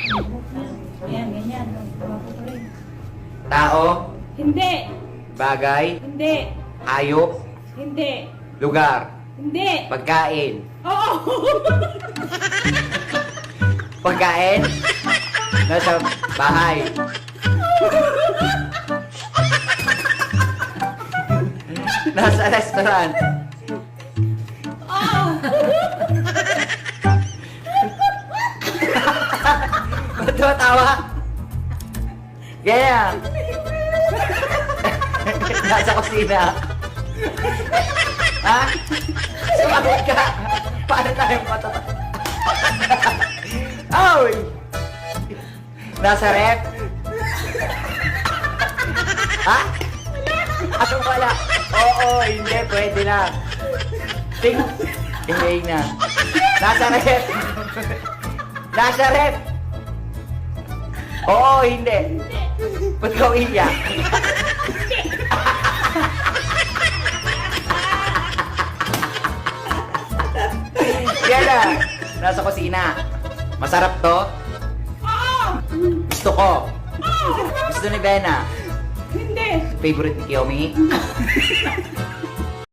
Ayan, ganyan. Maputuloy. Tao, Hindi. bagay, Hindi. hayop, Hindi. lugar, Hindi. pagkain. Oo. Pagkain, nasa bahay. Nasa restaurant. Oo. Ba't tumatawa? Ganyan. Nasa kusina. Ha? Sumagot ka. Paano tayo matatawa? Ay! Nasa rep? Ha? Ano wala? Oo, hindi. Pwede na. Ting. Hindi na. Nasa rep. Nasa rep. Oo, hindi. Ba't ka uiyak? Yan na. Nasa kusina. Masarap to? Gusto ko. Gusto ni Bena. Hindi. Favorite ni Kiyomi?